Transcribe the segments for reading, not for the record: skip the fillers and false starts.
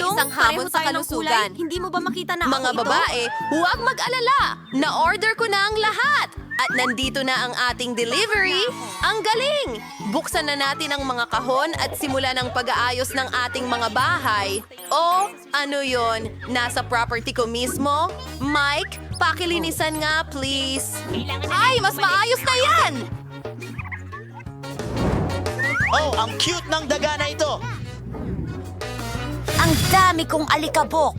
isang hamon sa kalusugan. Hindi mo ba makita na Mga ako ito? babae, huwag mag-alala. Na-order ko na ang lahat. At nandito na ang ating delivery. Ang galing! Buksan na natin ang mga kahon at simulan ang pag-aayos ng ating mga bahay. O, ano yon? Nasa property ko mismo? Mike, pakilinisan nga, please. Ay, mas maayos na yan! Oh, ang cute ng daga na ito! Ang dami kong alikabok.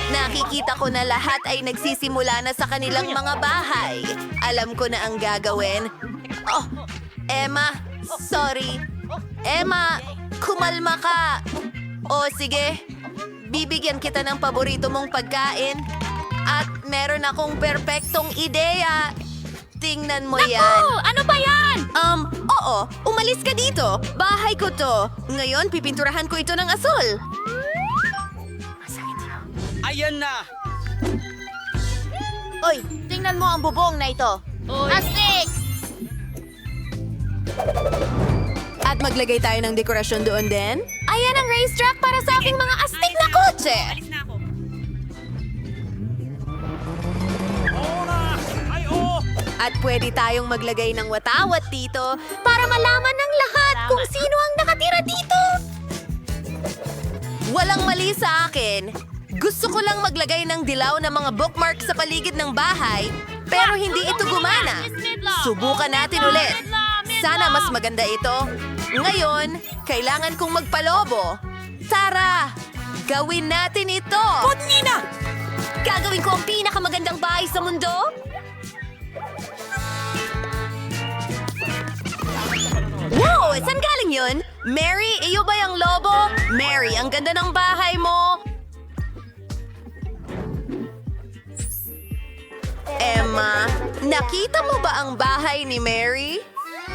Nakikita ko na lahat ay nagsisimula na sa kanilang mga bahay. Alam ko na ang gagawin. Oh, Emma, sorry. Emma, kumalma ka. O sige, bibigyan kita ng paborito mong pagkain. At meron akong perpektong ideya. Tingnan mo yan. Ano ba yan? Oo, umalis ka dito. Bahay ko to. Ngayon, pipinturahan ko ito ng asul. Ayan na! Oy, tingnan mo ang bubong na ito. Astig! At maglagay tayo ng dekorasyon doon din. Ayan ang racetrack para sa aking mga astig na kotse. At pwede tayong maglagay ng watawat dito para malaman ng lahat kung sino ang nakatira dito. Walang mali sa akin. Gusto ko lang maglagay ng dilaw na mga bookmark sa paligid ng bahay, pero hindi ito gumana. Subukan natin ulit. Sana mas maganda ito. Ngayon, kailangan kong magpalobo. Tara, gawin natin ito. Nina! Gagawin ko ang pinakamagandang bahay sa mundo. Wow! Saan galing yun? Mary, iyo ba yung lobo? Mary, ang ganda ng bahay mo. Emma, nakita mo ba ang bahay ni Mary?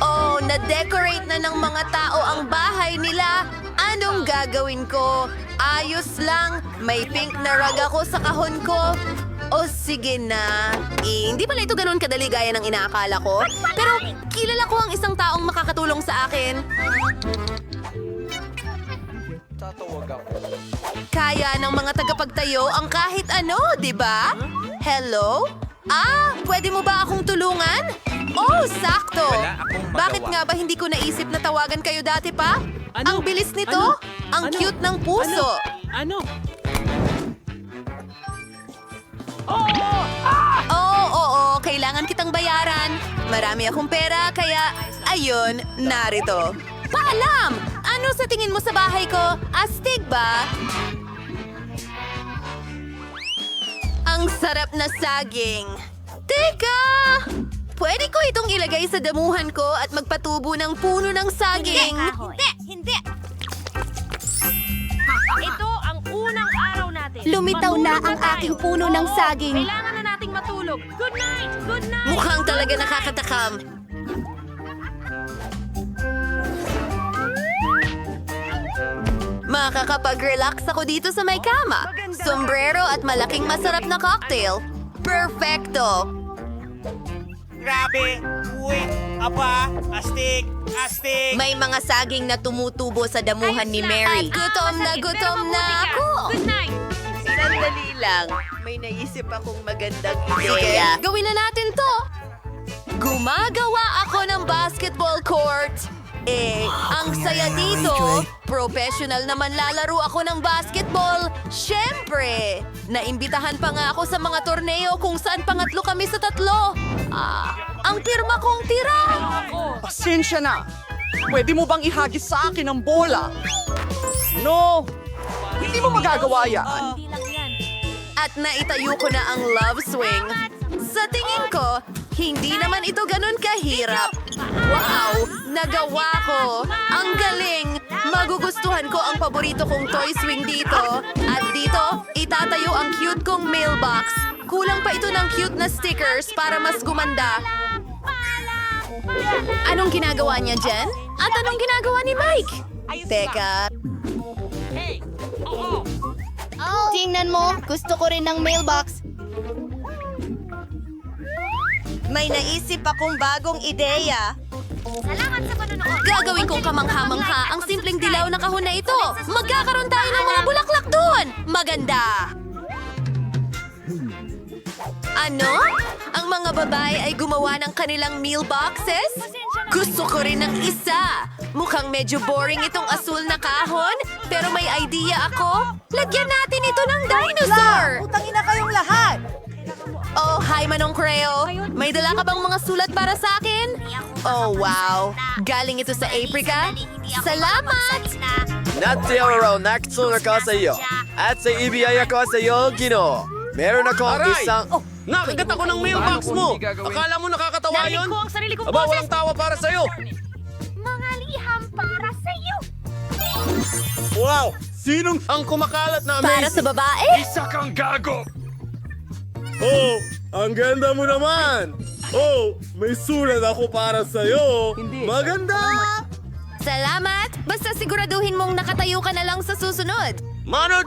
Oh, na-decorate na ng mga tao ang bahay nila. Anong gagawin ko? Ayos lang. May pink na rug ako sa kahon ko. O sige na. Hindi pala ito ganun kadali gaya ng inaakala ko. Pero kilala ko ang isang taong makakatulong sa akin. Tatawag ako. Kaya ng mga tagapagtayo ang kahit ano, di ba? Hello? Pwede mo ba akong tulungan? Oh, sakto! Wala akong magawa. Bakit nga ba hindi ko naisip na tawagan kayo dati pa? Ano? Ang bilis nito! Ano? Ang Ano? cute ng puso! Ano? Oo, kailangan kitang bayaran. Marami akong pera, kaya ayun, narito. Paalam! Ano sa tingin mo sa bahay ko? Astig ba? Ang sarap na saging. Teka! Pwede ko itong ilagay sa damuhan ko at magpatubo ng puno ng saging. Hindi! Ito ang unang araw natin. Lumitaw na Matulog ang tayo. aking puno ng Oo, saging. Kailangan na nating matulog. Good night! Good night! Mukhang talaga nakakatakam. Makakapag-relax ako dito sa may kama. Sombrero at malaking masarap na cocktail. Perfecto! Grabe! Uy! Aba! Astig! Astig! May mga saging na tumutubo sa damuhan ni Mary. Gutom na ako! Good night! Sandali lang. May naisip akong magandang ideya. Gawin na natin to! Gumagawa ako ng basketball court. Ang saya dito. Professional naman lalaro ako ng basketball. Siyempre! Naimbitahan pa nga ako sa mga torneo kung saan pangatlo kami sa tatlo. Ang pirma kong tira! Pasensya na. Pwede mo bang ihagis sa akin ang bola? No! Hindi mo magagawa yan. Hindi lang yan. At naitayo ko na ang love swing. Sa tingin ko, hindi naman ito ganun kahirap. Wow! Nagawa ko! Ang galing! Magugustuhan ko ang paborito kong toy swing dito. At dito, itatayo ang cute kong mailbox. Kulang pa ito ng cute na stickers para mas gumanda. Anong ginagawa niya, Jen? At anong ginagawa ni Mike? Teka, Tingnan mo, gusto ko rin ng mailbox. may naisip akong bagong ideya. Salamat sa panonood. Gagawin kong kamangha-mangha ang simpleng dilaw na kahon na ito. Magkakaroon tayo ng mga bulaklak doon. Maganda. Ano? Ang mga babae ay gumawa ng kanilang meal boxes? Gusto ko rin ng isa. Mukhang medyo boring itong asul na kahon, pero may idea ako. Lagyan natin ito ng dinosaur. Utangin na kayong lahat. Oh, hi Manong Creo. May dala ka bang mga sulat para sa akin? Oh, wow. Galing ito sa Aprika? Salamat! Natiro nakitsunga ko sa iyo. At sa ibiyaya ko sa iyo, Gino. Meron akong isang... Nakagat ako ng mailbox mo! Akala mo nakakatawa yun? Ko ang sarili kong Aba, boses. walang tawa para sa'yo! Mga liham para sa'yo. Wow! Sinong ang kumakalat na Para amazing? sa babae? Oh, ang ganda mo naman! Oh, may sulat ako para sa'yo! Maganda! Salamat! Basta siguraduhin mong nakatayo ka na lang sa susunod. Manod!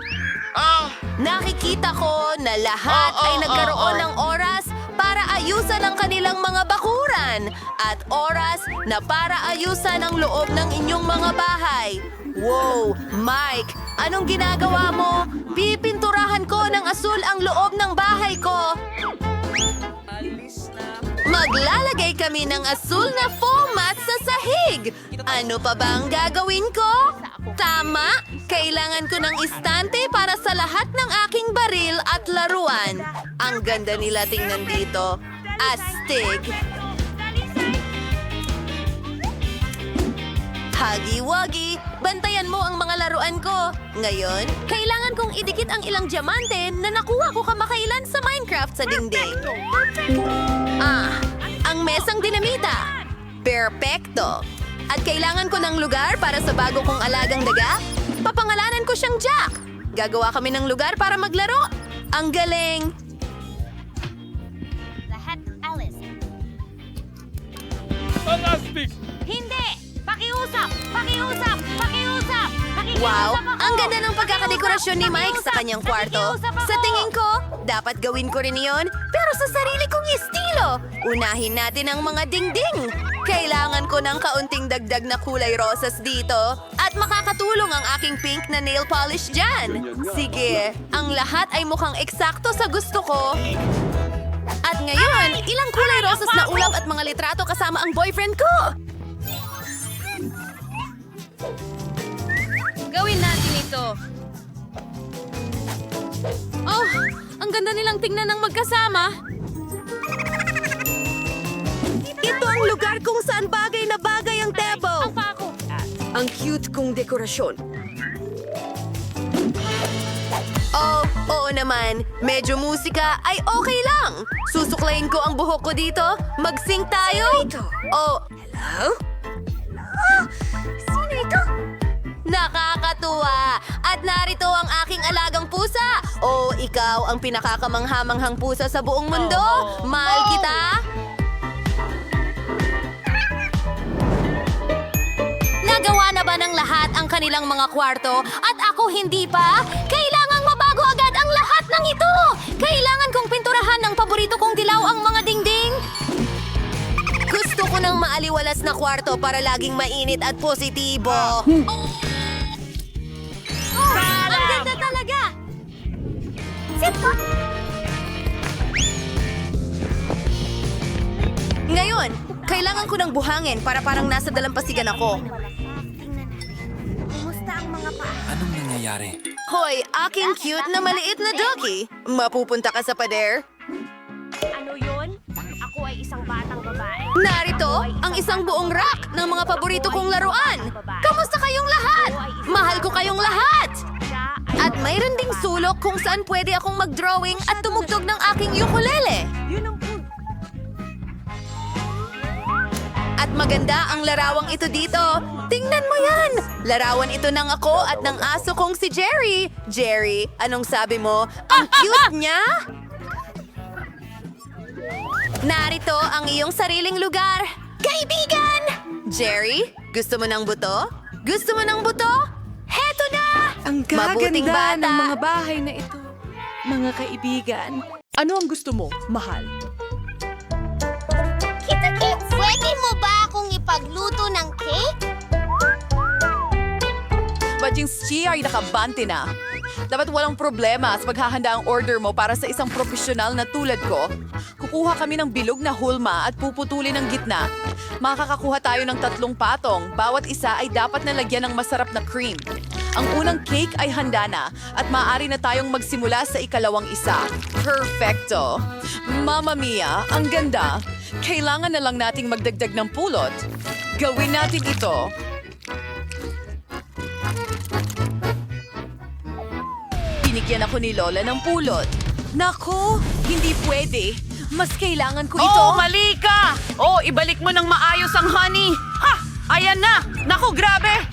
Nakikita ko na lahat ay nagkaroon ng oras para ayusan ang kanilang mga bakuran at oras na para ayusan ang loob ng inyong mga bahay. Wow! Mike, anong ginagawa mo? Pipinturahan ko ng asul ang loob ng bahay ko. Maglalagay kami ng asul na foam mat sa sahig. Ano pa ba ang gagawin ko? Tama! Kailangan ko ng istante para sa lahat ng aking baril at laruan. Ang ganda nila tingnan dito. Astig! Hagi-wagi, bantayan mo ang mga laruan ko. Ngayon, kailangan kong idikit ang ilang diamante na nakuha ko kamakailan sa Minecraft sa dingding. Ang mesang dinamita. Perpekto. At kailangan ko ng lugar para sa bago kong alagang daga. Papangalanan ko siyang Jack. Gagawa kami ng lugar para maglaro. Ang galing. Lahat, Alice. Hindi! Pakiusap! Pakiusap! Pakiusap! Wow, ang ganda ng pagkakadekorasyon ni Mike sa kanyang kwarto. Sa tingin ko, dapat gawin ko rin iyon, pero sa sarili kong estilo. Unahin natin ang mga dingding. Kailangan ko ng kaunting dagdag na kulay rosas dito at makakatulong ang aking pink na nail polish dyan. Sige, ang lahat ay mukhang eksakto sa gusto ko. At ngayon, ilang kulay rosas na ulap at mga litrato kasama ang boyfriend ko. Gawin natin ito. Oh, ang ganda nilang tingnan ng magkasama. Ito ang lugar kung saan bagay na bagay ang table. Ang cute kong dekorasyon. Oh, oo naman. Medyo musika ay okay lang. Susuklayin ko ang buhok ko dito. Mag-sing tayo. Oh, hello? Sino ito? Nakakatuwa! At narito ang aking alagang pusa! Oh, ikaw ang pinakakamanghamanghang pusa sa buong mundo! Mahal kita! Nagawa na ba ng lahat ang kanilang mga kwarto at ako hindi pa? Kailangang mabago agad ang lahat ng ito! Kailangan kong pinturahan ng paborito kong dilaw ang mga dingding! Gusto ko ng maaliwalas na kwarto para laging mainit at positibo. Ang ganda talaga! Ngayon, kailangan ko ng buhangin para parang nasa dalampasigan ako. Kumusta ang mga paa? Anong nangyayari? Hoy, aking cute na maliit na doggy. Mapupunta ka sa pader? Ano yun? Ako ay isang batang babae. Narito ang isang buong rack ng mga paborito kong laruan. Kamusta kayong lahat? Mahal ko kayong lahat! At mayroon ding sulok kung saan pwede akong mag-drawing at tumugtog ng aking ukulele. At maganda ang larawang ito dito. Tingnan mo yan! Larawan ito ng ako at ng aso kong si Jerry. Jerry, anong sabi mo? Ang cute niya! Narito ang iyong sariling lugar. Kaibigan! Jerry, gusto mo ng buto? Gusto mo ng buto? Heto na! Ang Mabuting gaganda bata. ng mga bahay na ito. Mga kaibigan. Ano ang gusto mo, mahal? Kita-kits! Pwede mo ba akong ipagluto Jing Xi ay nakabante na. Dapat walang problema sa paghahanda ang order mo para sa isang profesional na tulad ko. Kukuha kami ng bilog na hulma at puputulin ang gitna. Makakakuha tayo ng 3 patong. Bawat isa ay dapat nalagyan ng masarap na cream. Ang unang cake ay handa na at maaari na tayong magsimula sa ikalawang isa. Perfecto! Mamma mia, ang ganda! Kailangan na lang nating magdagdag ng pulot. Gawin natin ito. Binigyan ako ni Lola ng pulot. Naku, hindi pwede. Mas kailangan ko ito. Oh, mali ka! Oh, ibalik mo ng maayos ang honey. Ha! Ayan na! Naku, grabe!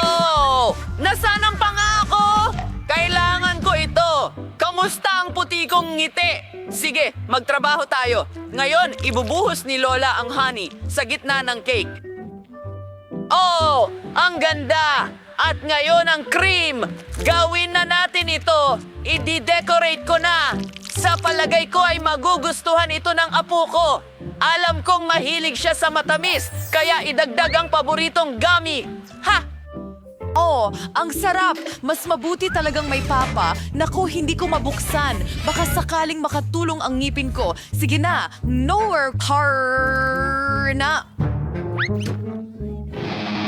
Oh! Nasaan ang pangako? Kailangan ko ito. Kamusta ang puti kong ngiti? Sige, magtrabaho tayo. Ngayon, ibubuhos ni Lola ang honey sa gitna ng cake. Oh! Ang ganda! At ngayon ang cream! Gawin na natin ito! I-decorate ko na! Sa palagay ko ay magugustuhan ito ng apo ko! Alam kong mahilig siya sa matamis, kaya idagdag ang paboritong gummy! Ha! Oh, ang sarap! Mas mabuti talagang may papa. Naku, hindi ko mabuksan. Baka sakaling makatulong ang ngipin ko. Sige na, nowhere car na.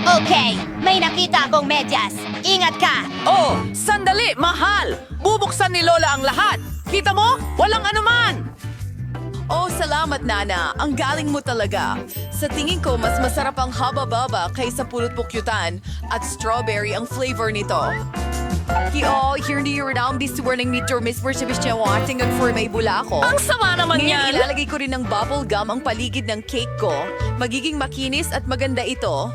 Okay, may nakita akong medyas. Ingat ka! Oh, sandali, mahal! Bubuksan ni Lola ang lahat! Kita mo? Walang anuman! Oh, salamat, Nana. Ang galing mo talaga. Sa tingin ko, mas masarap ang haba-baba kaysa pulot pukyutan at strawberry ang flavor nito. Hindi rin ang bisuwarning meter Miss Persibisya wating ang for may bula ko. Ang sama naman Ngayon, yan! ilalagay ko rin ng bubble gum ang paligid ng cake ko. Magiging makinis at maganda ito.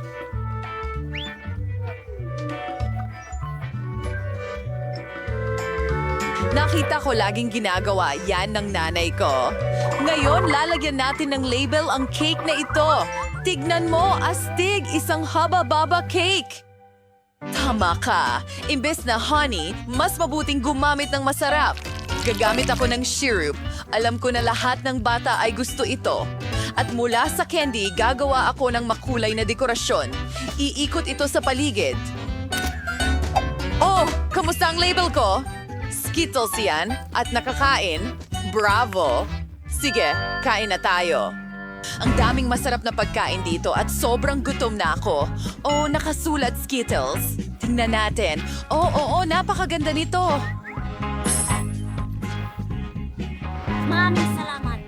Nakita ko laging ginagawa yan ng nanay ko. Ngayon, lalagyan natin ng label ang cake na ito. Tignan mo, astig, isang haba-baba cake. Tama ka. Imbes na honey, mas mabuting gumamit ng masarap. Gagamit ako ng syrup. Alam ko na lahat ng bata ay gusto ito. At mula sa candy, gagawa ako ng makulay na dekorasyon. Iikot ito sa paligid. Oh, kamusta ang label ko? Skittles yan at nakakain. Bravo! Sige, kain na tayo. Ang daming masarap na pagkain dito at sobrang gutom na ako. Oh, nakasulat Skittles. Tingnan natin. Oo, napakaganda nito. Maraming salamat.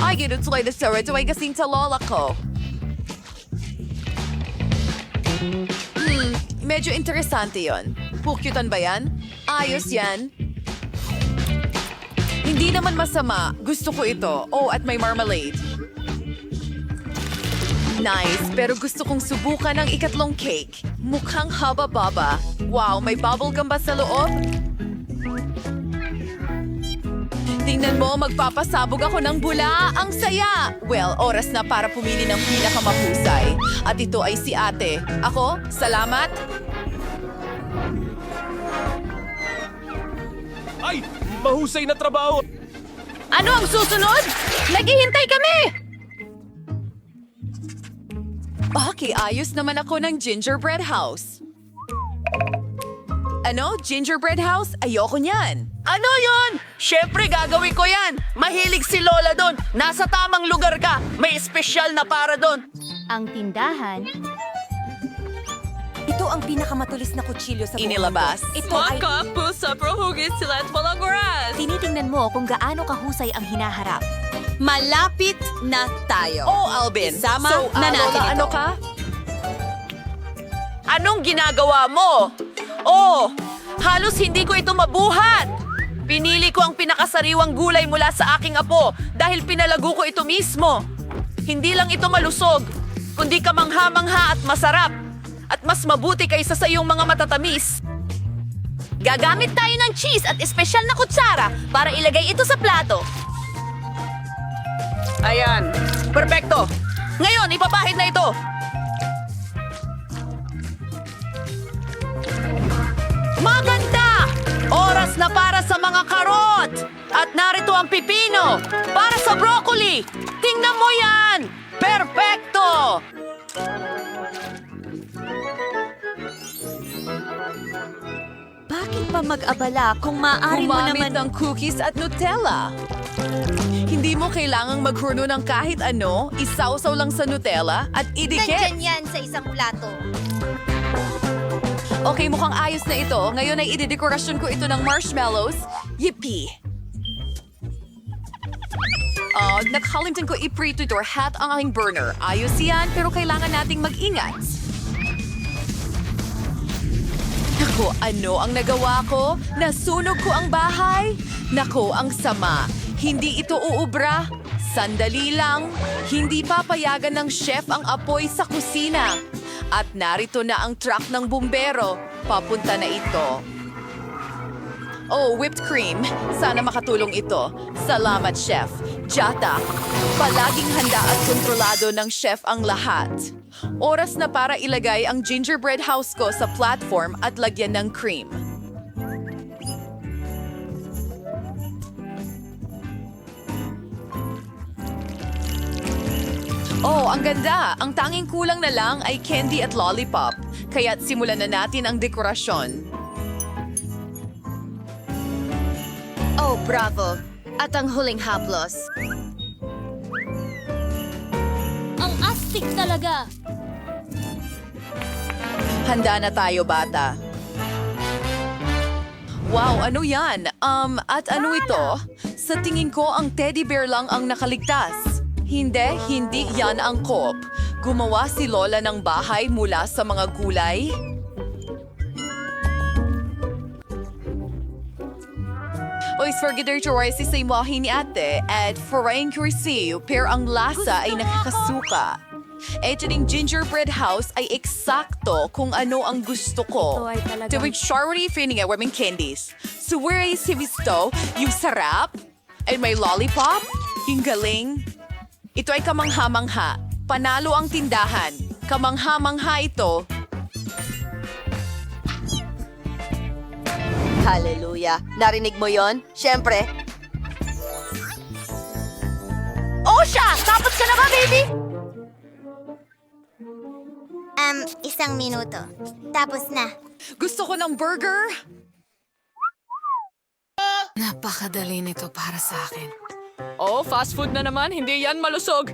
Ay, ginutuloy na sarap. Ito ay kasing sa lola ko. Medyo interesante yon. Pukyutan ba yan? Ayos yan. Hindi naman masama. Gusto ko ito. Oh, at may marmalade. Nice, pero gusto kong subukan ang ikatlong cake. Mukhang haba-baba. Wow, may bubblegum ba sa loob? Tingnan mo, magpapasabog ako ng bula. Ang saya! Well, oras na para pumili ng pinakamahusay. At ito ay si ate. Ako, salamat. Ay! Mahusay na trabaho! Ano ang susunod? Naghihintay kami! Okay, ayos naman ako ng gingerbread house. Ano? Gingerbread house? Ayoko niyan. Ano yon? Siyempre gagawin ko yan! Mahilig si Lola doon! Nasa tamang lugar ka! May espesyal na para doon! Ang tindahan. Ito ang pinakamatulis na kutsilyo sa buong Inilabas. mundo. Ito ay... pusa, prohugis sila at walang oras! Tinitingnan mo kung gaano kahusay ang hinaharap. Malapit na tayo. Oh, Alvin. Isama so, na natin Lola, ito. ano ka? Anong ginagawa mo? Oh, halos hindi ko ito mabuhat! Pinili ko ang pinakasariwang gulay mula sa aking apo dahil pinalago ko ito mismo. Hindi lang ito malusog, kundi kamangha-mangha at masarap. At mas mabuti kaysa sa iyong mga matatamis. Gagamit tayo ng cheese at espesyal na kutsara para ilagay ito sa plato. Ayan, perfecto. Ngayon, ipapahid na ito. Maganda! Oras na para sa mga karot! At narito ang pipino para sa broccoli! Tingnan mo yan! Perfecto! Bakit pa mag-abala kung maaari mo Gumamit naman... ng cookies at Nutella. Hindi mo kailangang maghuno ng kahit ano, isawsaw lang sa Nutella at idikit. yan sa isang plato. Okay, mukhang ayos na ito. Ngayon ay idedekorasyon ko ito ng marshmallows. Yippee! Nakalimutan ko i-preheat or hat ang aking burner. Ayos yan, pero kailangan nating mag-ingat. Naku, ano ang nagawa ko? Nasunog ko ang bahay? Naku, ang sama. Hindi ito uubra. Sandali lang. Hindi papayagan ng chef ang apoy sa kusina. At narito na ang truck ng bumbero. Papunta na ito. Oh, whipped cream. Sana makatulong ito. Salamat, chef. Jata, palaging handa at kontrolado ng chef ang lahat. Oras na para ilagay ang gingerbread house ko sa platform at lagyan ng cream. Oh, ang ganda! Ang tanging kulang na lang ay candy at lollipop. Kaya't simulan na natin ang dekorasyon. Oh, bravo. At ang huling haplos. Ang astig talaga! Handa na tayo, bata. Wow, ano yan? At ano ito? Sa tingin ko, ang teddy bear lang ang nakaligtas. Hindi yan ang Coop. Gumawa si Lola ng bahay mula sa mga gulay. Oy, sforgider si sa imahe ni ate at forain cursiw pero ang lasa ay nakakasuka. Ito ding gingerbread house ay eksakto kung ano ang gusto ko. Ito ay talagang- Tuwing shawary feeling ay warming candies. Suwere si Visto, yung sarap, ay may lollipop, yung galing. Ito ay kamangha-mangha. Panalo ang tindahan. Kamangha-mangha ito. Hallelujah. Narinig mo yon? Siyempre. Osha! Tapos ka na ba, baby? Isang minuto. Tapos na. Gusto ko ng burger. Napakadali nito para sa akin. Oh, fast food na naman. Hindi yan malusog.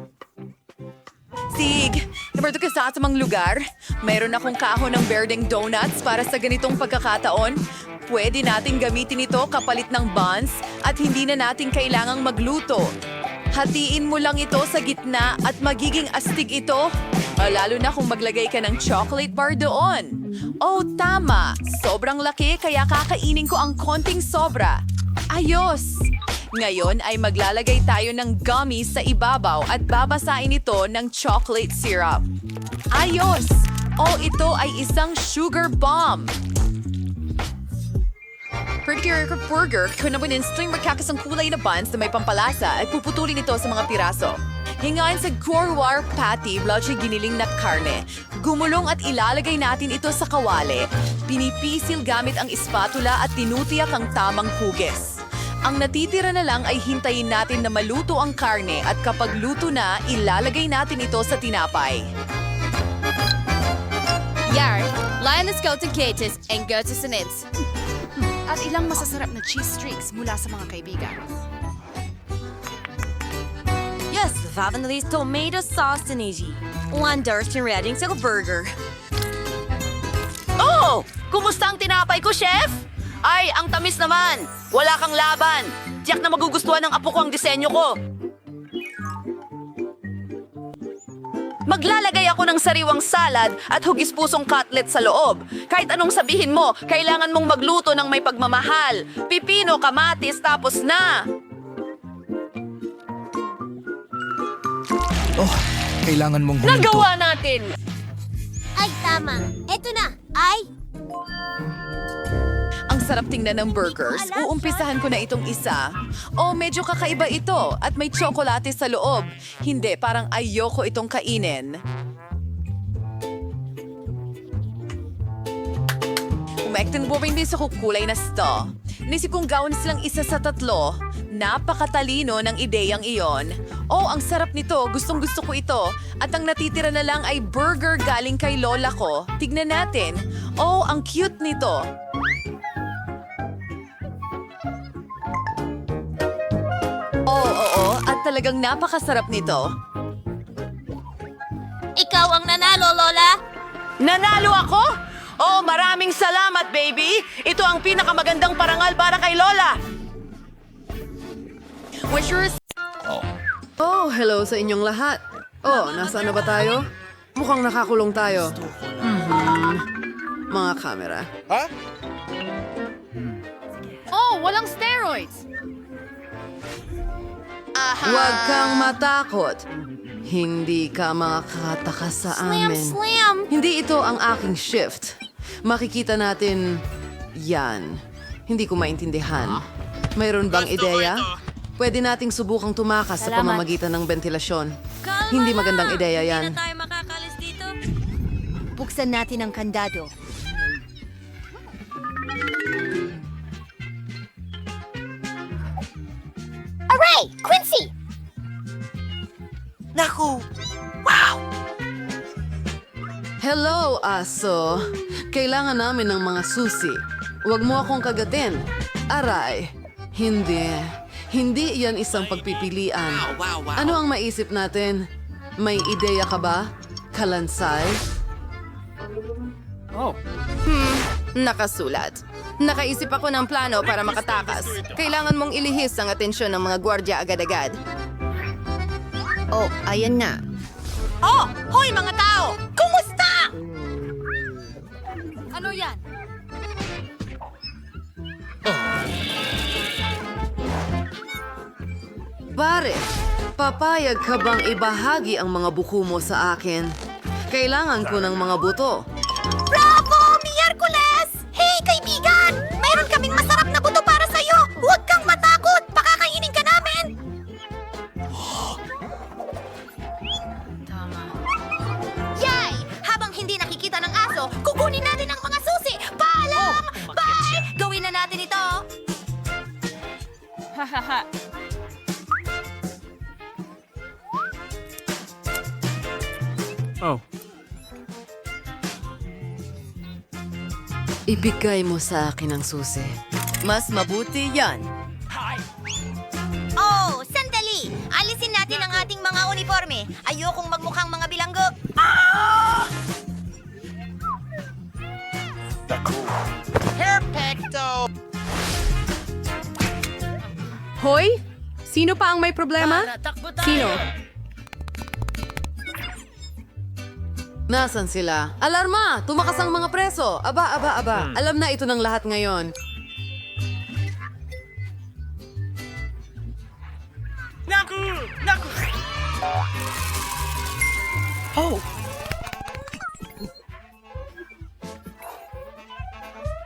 Sig, nabarto ka sa atamang lugar. Mayroon akong kahon ng berdeng donuts para sa ganitong pagkakataon. Pwede natin gamitin ito kapalit ng buns at hindi na natin kailangang magluto. Hatiin mo lang ito sa gitna at magiging astig ito. Lalo na kung maglagay ka ng chocolate bar doon. Oh, tama. Sobrang laki kaya kakainin ko ang konting sobra. Ayos! Ngayon ay maglalagay tayo ng gummies sa ibabaw at babasain ito ng chocolate syrup. Ayos! Oh, ito ay isang sugar bomb. Prettier burger, kunabunin slim magkakasang kulay na buns na may pampalasa at puputulin ito sa mga piraso. Hingain sa Gorwar patty, blotchy giniling na karne. Gumulong at ilalagay natin ito sa kawali. Pinipisil gamit ang espatula at tinutiyak ang tamang hugis. Ang natitira na lang ay hintayin natin na maluto ang karne at kapag luto na, ilalagay natin ito sa tinapay. Yar, Lioness go to Katis and go to Sinits. At ilang masasarap na cheese streaks mula sa mga kaibigan. Yes, Vavanelli's tomato sauce Tanigi. Wonders and ready sa burger. Oh! Kumusta ang tinapay ko, chef? Ay, ang tamis naman. Wala kang laban. Tiyak na magugustuhan ng apo ko ang disenyo ko. Maglalagay ako ng sariwang salad at hugis-pusong cutlet sa loob. Kahit anong sabihin mo, kailangan mong magluto ng may pagmamahal. Pipino, kamatis, tapos na. Oh, kailangan mong huminto. Nagawa natin! Ay, tama. Eto na. Ay, Ang sarap tingnan ng burgers. Uumpisahan ko na itong isa. Oh, medyo kakaiba ito at may tsokolate sa loob. Hindi, parang ayoko itong kainin. Umekting buwing din sa kukulay na sto. Nisip kong gawin silang isa sa tatlo. Napakatalino ng ideyang iyon. Oh, ang sarap nito. Gustong-gusto ko ito. At ang natitira na lang ay burger galing kay lola ko. Tignan natin. Oh, ang cute nito. Oo, at talagang napakasarap nito. Ikaw ang nanalo, Lola. Nanalo ako? Oh, maraming salamat, baby! Ito ang pinakamagandang parangal para kay Lola! Wishers! Oh, hello sa inyong lahat. Oh, nasaan na ba tayo? Mukhang nakakulong tayo. Mga kamera. Oh, walang steroids! Huwag kang matakot. Hindi ka makakatakas sa amin. Slam! Hindi ito ang aking shift. Makikita natin yan. Hindi ko maintindihan. Mayroon bang ideya? Pwede nating subukang tumakas sa pamamagitan ng ventilasyon. Hindi magandang ideya yan. tayo makakalis dito. Buksan natin ang kandado. Aray! Quincy! Hello, aso. Kailangan namin ng mga susi. Huwag mo akong kagatin. Aray. Hindi. Hindi yan isang pagpipilian. Ano ang maisip natin? May ideya ka ba? Kalansay? Nakasulat. Nakaisip ako ng plano para makatakas. Kailangan mong ilihis ang atensyon ng mga gwardya agad-agad. Oh, ayan na. Oh, hoy mga tao! Kumusta? Ano yan? Pare, papayag ka bang ibahagi ang mga buko mo sa akin? Kailangan ko ng mga buto. Bravo! Miyerkules! Hey, kaibigan! Mayroon kaming masarap na buto para sa'yo! Huwag kang matakot! Pakakainin ka namin! Yay! Habang hindi nakikita ng aso, kukunin natin ang mga susi! Paalam! Bye! Gawin na natin ito! Hahaha. Ibigay mo sa akin ang susi. Mas mabuti yan. Oh, sandali! Alisin natin ang ating mga uniforme. Ayokong magmukhang mga bilanggo. Hoy! Sino pa ang may problema? Sino? Nasaan sila? Alarma! Tumakas ang mga preso! Aba. Alam na ito ng lahat ngayon.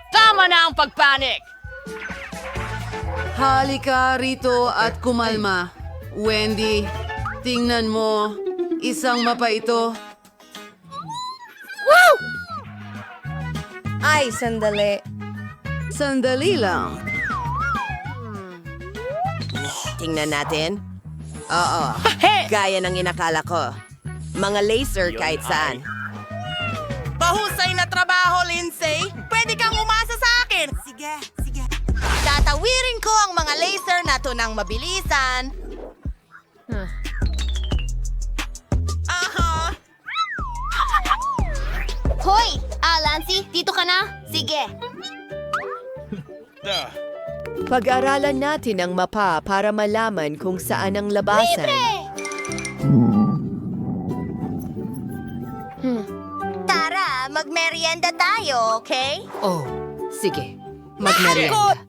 Tama na ang pagpanik! Halika rito at kumalma. Wendy, tingnan mo. Isang mapa ito. Ay, sandali. Sandali lang. Tingnan natin. Oo. Gaya ng inakala ko. Mga laser kahit saan. Mahusay na trabaho, Lindsay! Pwede kang umasa sa akin! Sige. Tatawirin ko ang mga laser na to ng mabilisan. Hoy! Lancy, dito ka na? Sige. Pag-aralan natin ang mapa para malaman kung saan ang labasan. Tara, magmerienda tayo, okay? Oh, sige. Magmerienda.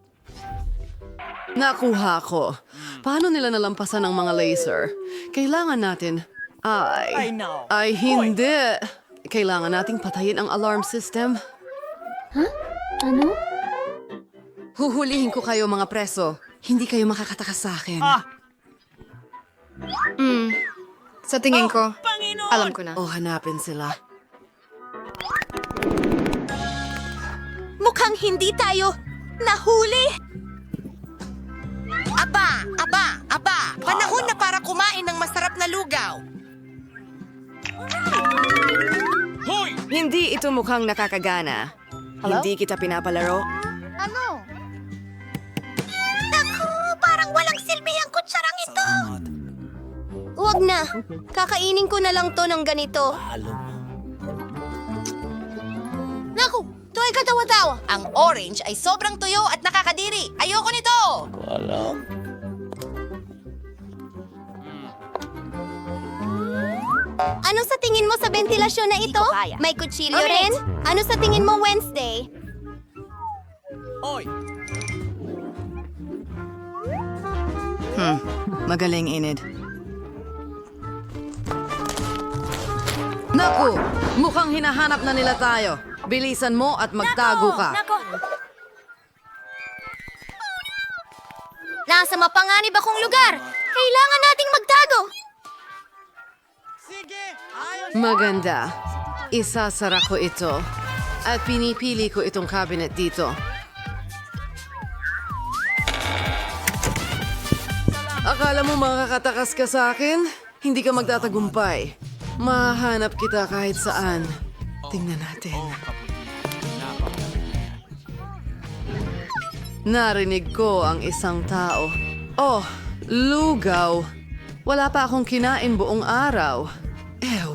Nakuha ko. Paano nila nalampasan ang mga laser? Kailangan natin... Ay, hindi. Kailangan nating patayin ang alarm system. Ano? Huhulihin ko kayo mga preso. Hindi kayo makakatakas sa akin. Sa tingin ko, alam ko na. O hanapin sila. Mukhang hindi tayo Nahuli! Aba! Panahon na para kumain ng masarap na lugaw. Hindi ito mukhang nakakagana. Hindi kita pinapalaro. Naku! Parang walang silbi ang kutsarang ito! Huwag na. Kakainin ko na lang to ng ganito. Naku! Ito ay katawa-tawa. Ang orange ay sobrang tuyo at nakakadiri. Ayoko nito! Ano sa tingin mo sa ventilasyon na ito? May kutsilyo rin? Ano sa tingin mo Wednesday? Magaling, Enid. Naku! Mukhang hinahanap na nila tayo. Bilisan mo at magtago ka. Nasa mapanganib akong lugar. Kailangan nating magtago. Maganda. Isasara ko ito. At pinipili ko itong cabinet dito. Akala mo makakatakas ka sa akin? Hindi ka magtatagumpay. Mahanap kita kahit saan. Tingnan natin. Narinig ko ang isang tao. Oh, lugaw. Wala pa akong kinain buong araw. Ew,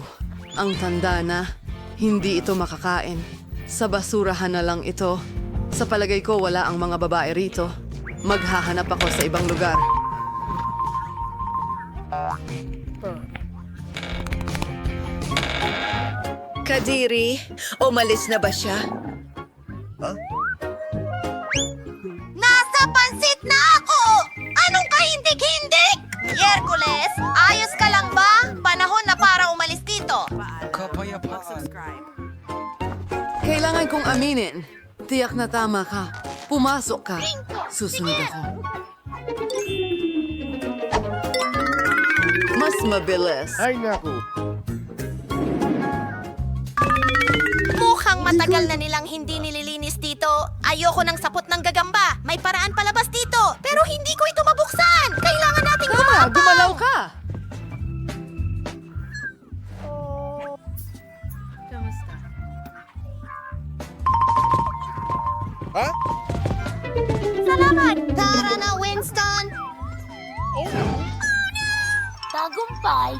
ang tanda na. Hindi ito makakain. Sa basurahan na lang ito. Sa palagay ko, wala ang mga babae rito. Maghahanap ako sa ibang lugar. Kadiri, umalis na ba siya? Nasa pansit na ako! Anong kahindik-hindik? Yerkules, ayos ka lang ba? Panahon na para umalis dito. Kailangan kong aminin. Tiyak na tama ka. Pumasok ka. Susunod ako. Mas mabilis. Mukhang matagal na nilang hindi nililinis dito. Ayoko ng sapot ng gagamba. May paraan palabas dito. Pero hindi ko ito mabuksan. Kailangan nating gumapang. Gumalaw ka! Salamat! Tara na, Winston! Tagumpay!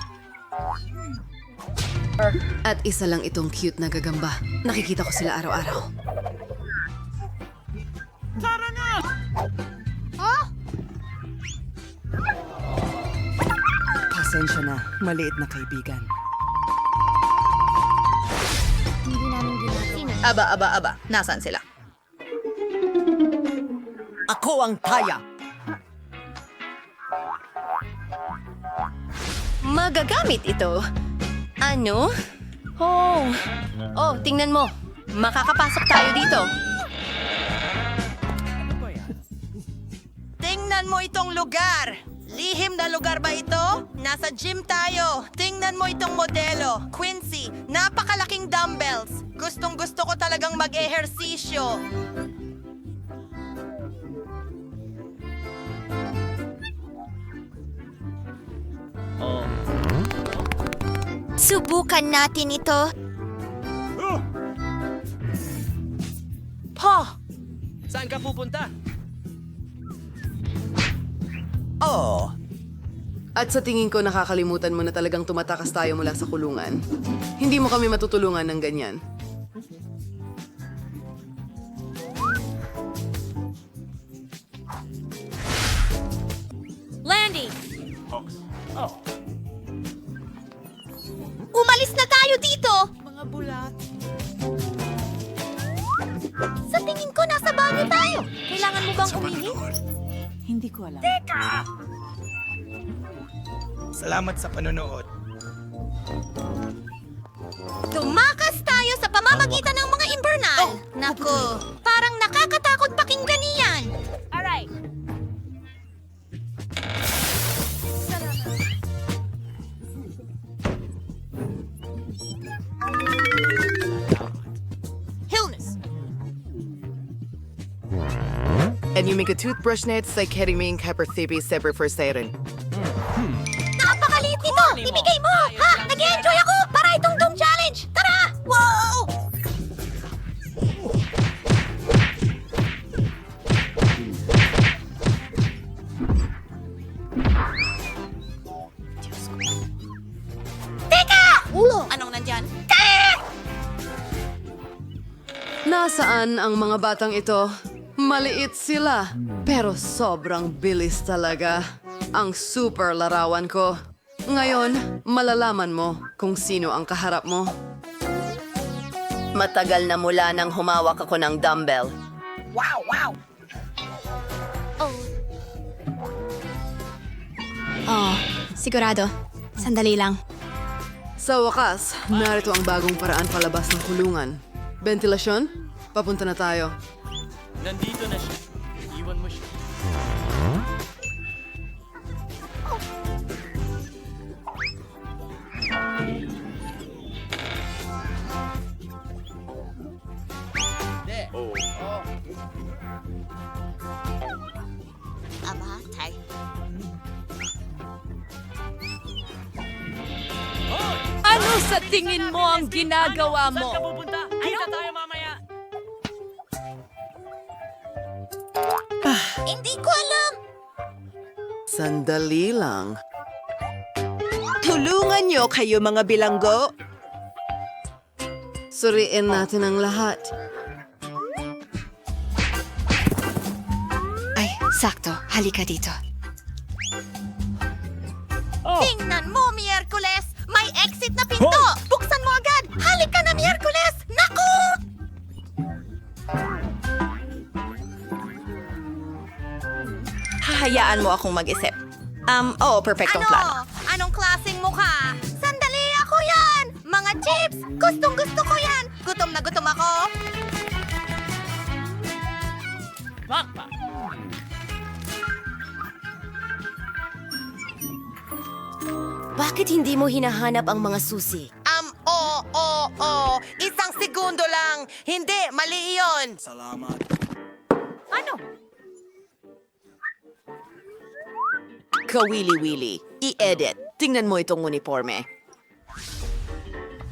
At isa lang itong cute na gagamba. Nakikita ko sila araw-araw. Pasensya na, maliit na kaibigan. Aba. Nasaan sila? Ako ang kaya! Magagamit ito. Ano? Oh, tingnan mo. Makakapasok tayo dito. Tingnan mo itong lugar. Lihim na lugar ba ito? Nasa gym tayo. Tingnan mo itong modelo. Quincy, napakalaking dumbbells. Gustong-gusto ko talagang mag-ehersisyo. Subukan natin ito. Saan ka pupunta? Oh, At sa tingin ko nakakalimutan mo na talagang tumatakas tayo mula sa kulungan. Hindi mo kami matutulungan ng ganyan. Landy! Umalis na tayo dito! Mga bulat. Sa tingin ko, nasa bago tayo. Kailangan mo bang umihi? Salamat sa panonood. Tumakas tayo sa pamamagitan ng mga imbernal. Naku, parang nakakatakot pakinggan iyan. Alright. Hillness. Yung toothbrush net sa keriming kaperthibi seber for siren. Napakaliit nito! Ibigay mo! Ha? Nag-enjoy ako para itong Doom Challenge! Tara! Wow! Teka! Ulo! Anong nandyan? Nasaan ang mga batang ito? Maliit sila, pero sobrang bilis talaga. Ang super larawan ko. Ngayon, malalaman mo kung sino ang kaharap mo. Matagal na mula nang humawak ako ng dumbbell. Oh, sigurado. Sandali lang. Sa wakas, narito ang bagong paraan palabas ng kulungan. Ventilasyon? Papunta na tayo. Nandito na siya. Iwan mo siya. Ano sa tingin mo ang ginagawa mo? Hindi ko alam! Sandali lang. Tulungan niyo kayo mga bilanggo. Suriin natin ang lahat. Ay, sakto. Halika dito. Tingnan mo, Miyerkules! May exit na pinto! Buksan mo agad! Halika na, Miyerkules! Naku! Hahayaan mo akong mag-isip. Oo, perfectong plano. Anong klaseng mukha? Sandali, ako yan! Mga chips! Gustong gusto ko yan! Gutom na gutom ako! Bakit hindi mo hinahanap ang mga susi? Isang segundo lang. Hindi, mali iyon. Kawili-wili. I-edit. Tingnan mo itong uniforme.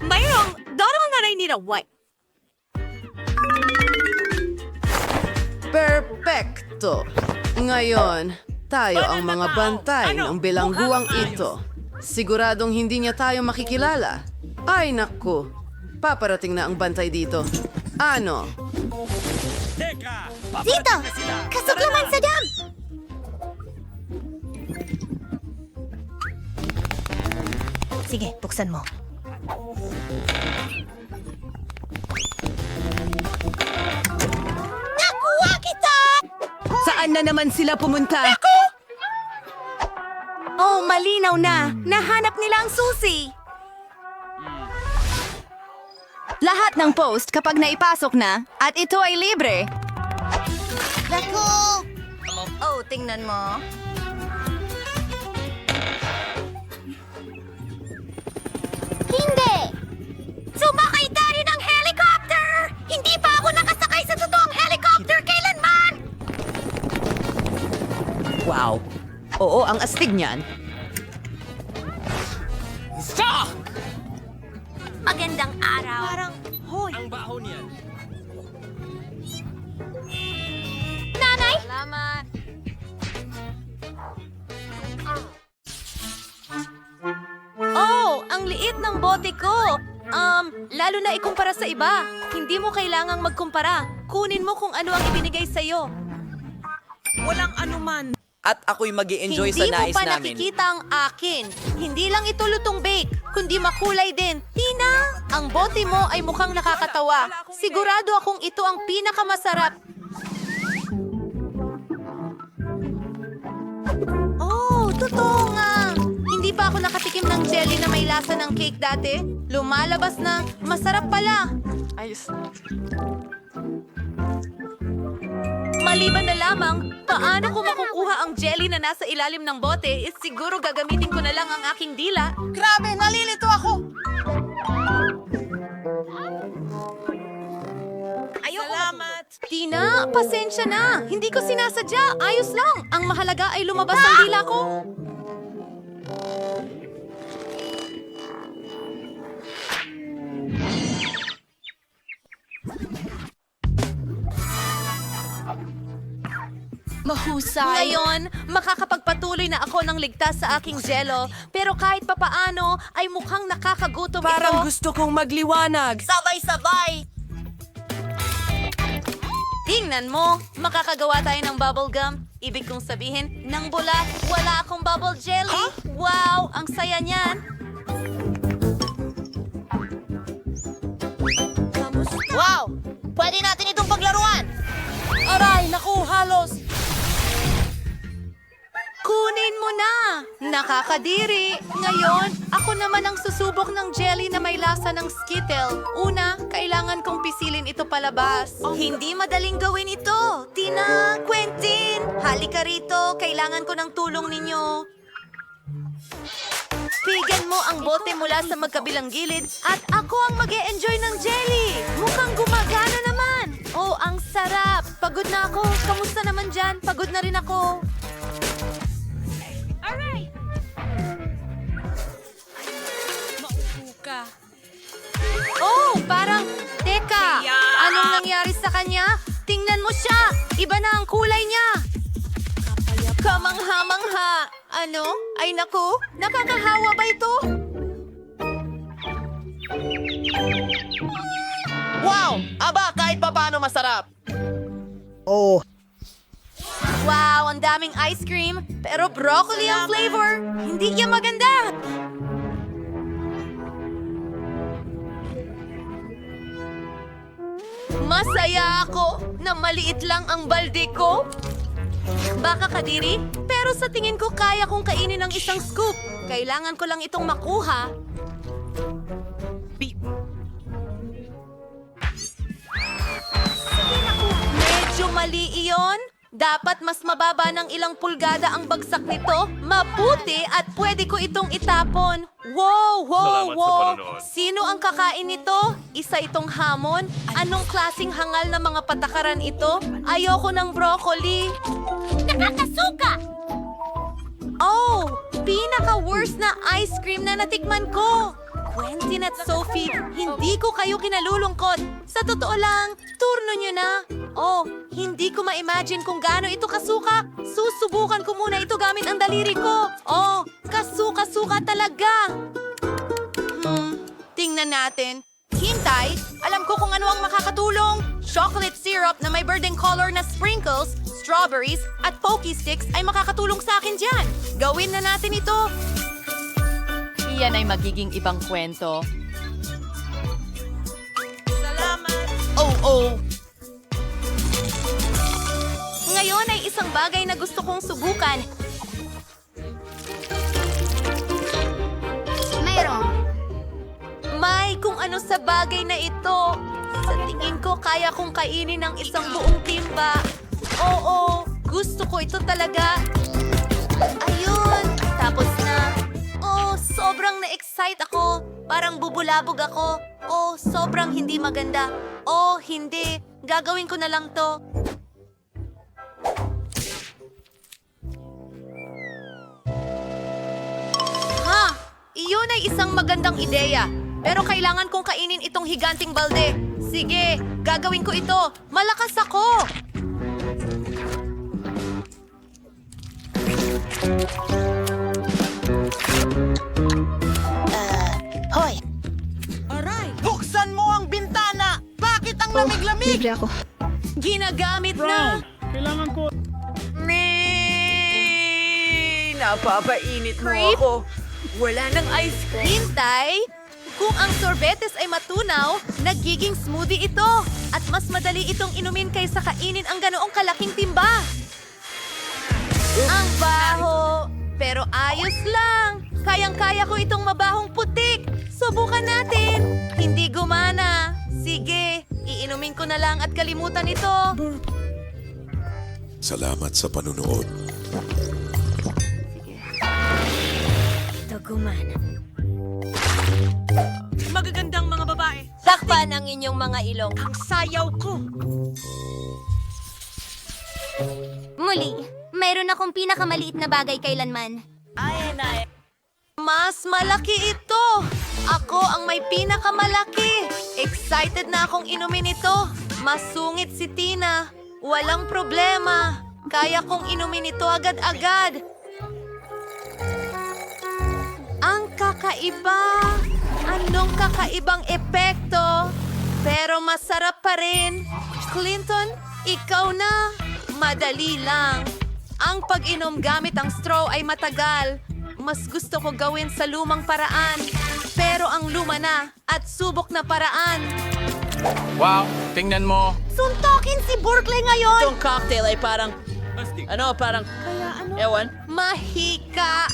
Mayroong darong na rin nila white. Perfecto! Ngayon, tayo ang mga bantay ng bilangguang ito. Siguradong hindi niya tayo makikilala. Ay naku, paparating na ang bantay dito. Ano? Dito! Kasuklaman sa dam! Sige, buksan mo. Nakuha kita! Saan na naman sila pumunta? Oh, malinaw na. Nahanap nila ang susi. Lahat ng post kapag naipasok na at ito ay libre. Naku! Oh, tingnan mo. Hindi! Sumakay tayo ng helicopter! Hindi pa ako nakasakay sa totoong helicopter kailanman! Wow. Oo, ang astig niyan. Magandang araw. Parang, Ang baho niyan. nanay! Salamat. Oh, ang liit ng bote ko. Lalo na ikumpara sa iba. Hindi mo kailangang magkumpara. Kunin mo kung ano ang ibinigay sa'yo. At ako'y mag-i-enjoy sa Hindi mo nais pa namin. nakikita ang akin. Hindi lang ito lutong bake, kundi makulay din. Tina, ang bote mo ay mukhang nakakatawa. Sigurado akong ito ang pinakamasarap. Oh, totoo nga. Hindi pa ako nakatikim ng jelly na may lasa ng cake dati. Lumalabas na, masarap pala. Ayos. Maliban na lamang, paano ko makukuha ang jelly na nasa ilalim ng bote? Siguro gagamitin ko na lang ang aking dila. Grabe, nalilito ako! Salamat. Tina, pasensya na. Hindi ko sinasadya. Ayos lang. Ang mahalaga ay lumabas ang dila ko. Mahusay. Ngayon, makakapagpatuloy na ako ng ligtas sa aking jello. Pero kahit papaano, ay mukhang nakakagutom ito. gusto kong magliwanag. Sabay-sabay! Tingnan mo, makakagawa tayo ng bubble gum. Ibig kong sabihin, nang bula, wala akong bubble jelly. Wow, ang saya niyan. Wow! Pwede natin itong paglaruan! Aray, naku, halos. Kunin mo na! Nakakadiri! Ngayon, ako naman ang susubok ng jelly na may lasa ng Skittle. Una, kailangan kong pisilin ito palabas. Hindi madaling gawin ito! Tina, Quentin! Halika rito, kailangan ko ng tulong ninyo. Pigan mo ang bote mula sa magkabilang gilid at ako ang mag-e-enjoy ng jelly! Mukhang gumagana naman! Oh, ang sarap! Pagod na ako. Kamusta naman dyan? Pagod na rin ako. Alright! Maupo ka. Oh, parang... Teka! Anong nangyari sa kanya? Tingnan mo siya! Iba na ang kulay niya! Kamangha-mangha! Ano? Ay naku! Nakakahawa ba ito? Wow! Aba, kahit pa paano masarap. Wow, ang daming ice cream. Pero broccoli ang flavor. Hindi yan maganda. Masaya ako na maliit lang ang balde ko. Baka kadiri, pero sa tingin ko kaya kong kainin ng isang scoop. Kailangan ko lang itong makuha. Medyo mali iyon. Dapat mas mababa ng ilang pulgada ang bagsak nito. Mabuti at pwede ko itong itapon. Wow, wow, wow. Sino ang kakain nito? Isa itong hamon? Anong klasing hangal na mga patakaran ito? Ayoko ng broccoli. Nakakasuka! Oh, pinaka-worst na ice cream na natikman ko. Quentin at Sophie, hindi ko kayo kinalulungkot. Sa totoo lang, turno nyo na. Oh, hindi ko ma-imagine kung gaano ito kasuka. Susubukan ko muna ito gamit ang daliri ko. Oh, kasuka-suka talaga. Tingnan natin. Hintay, alam ko kung ano ang makakatulong. Chocolate syrup na may birding color na sprinkles, strawberries, at pokey sticks ay makakatulong sa akin dyan. Gawin na natin ito. Iyan ay magiging ibang kwento. Oh. Ngayon ay isang bagay na gusto kong subukan. Mayroon. May kung ano sa bagay na ito. Sa tingin ko, kaya kong kainin ng isang buong timba. Oo, gusto ko ito talaga. Ayun, tapos na. Oh, sobrang na-excite ako. Parang bubulabog ako. Oh, sobrang hindi maganda. Oh, hindi. Gagawin ko na lang to. Ha! Iyon ay isang magandang ideya. Pero kailangan kong kainin itong higanting balde. Sige, gagawin ko ito. Malakas ako! Hoy! Buksan mo ang bintana! Bakit ang lamig-lamig? Libre ako. Ginagamit na! Kailangan ko... Napapainit mo Creep? ako. Wala ng ice cream. Hintay! Kung ang sorbetes ay matunaw, nagiging smoothie ito. At mas madali itong inumin kaysa kainin ang ganoong kalaking timba. Ang baho! Pero ayos lang. Kayang-kaya ko itong mabahong putik. Subukan natin. Hindi gumana. Sige, iinumin ko na lang at kalimutan ito. Salamat sa panunood. Ito gumana. Magagandang mga babae. Takpan ang inyong mga ilong. Ang sayaw ko. Muli, mayroon akong pinakamaliit na bagay kailanman. Mas malaki ito! Ako ang may pinakamalaki! Excited na akong inumin ito! Masungit si Tina! Walang problema! Kaya kong inumin ito agad-agad! Ang kakaiba! Anong kakaibang epekto? Pero masarap pa rin! Clinton, ikaw na! Madali lang! Ang pag-inom gamit ang straw ay matagal. Mas gusto ko gawin sa lumang paraan. Pero ang luma na at subok na paraan. Wow, tingnan mo. Suntokin si Berkeley ngayon! Itong cocktail ay parang... Ewan. Mahika!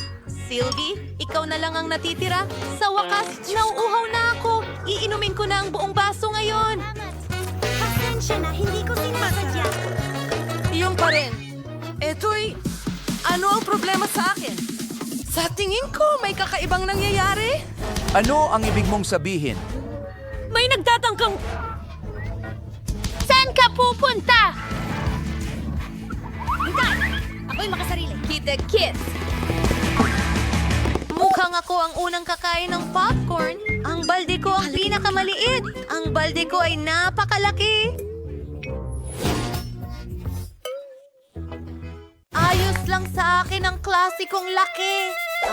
Sylvie, ikaw na lang ang natitira. Sa wakas, nauuhaw na ako. Iinumin ko na ang buong baso ngayon. Pasensya na, hindi ko sinasadya. Yung pa rin. Eto'y, ano ang problema sa akin? Sa tingin ko, may kakaibang nangyayari. Ano ang ibig mong sabihin? May nagtatangkang... Saan ka pupunta? Ako'y makasarili. Kita kiss. Mukhang ako ang unang kakain ng popcorn. Ang balde ko ang pinakamaliit. Ang balde ko ay napakalaki. Ayos lang sa akin ang klasikong laki.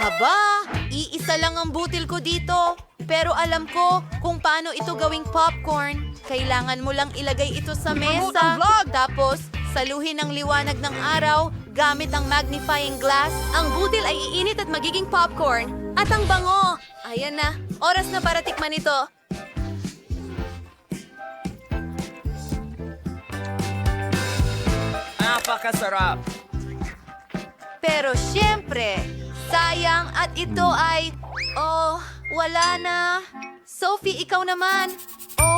Aba, iisa lang ang butil ko dito. Pero alam ko kung paano ito gawing popcorn. Kailangan mo lang ilagay ito sa mesa. Tapos, saluhin ang liwanag ng araw gamit ang magnifying glass. Ang butil ay iinit at magiging popcorn. At ang bango. Ayan na, oras na para tikman ito. Napakasarap. Pero syempre, sayang at ito ay... Oh, wala na. Sophie, ikaw naman. Oh,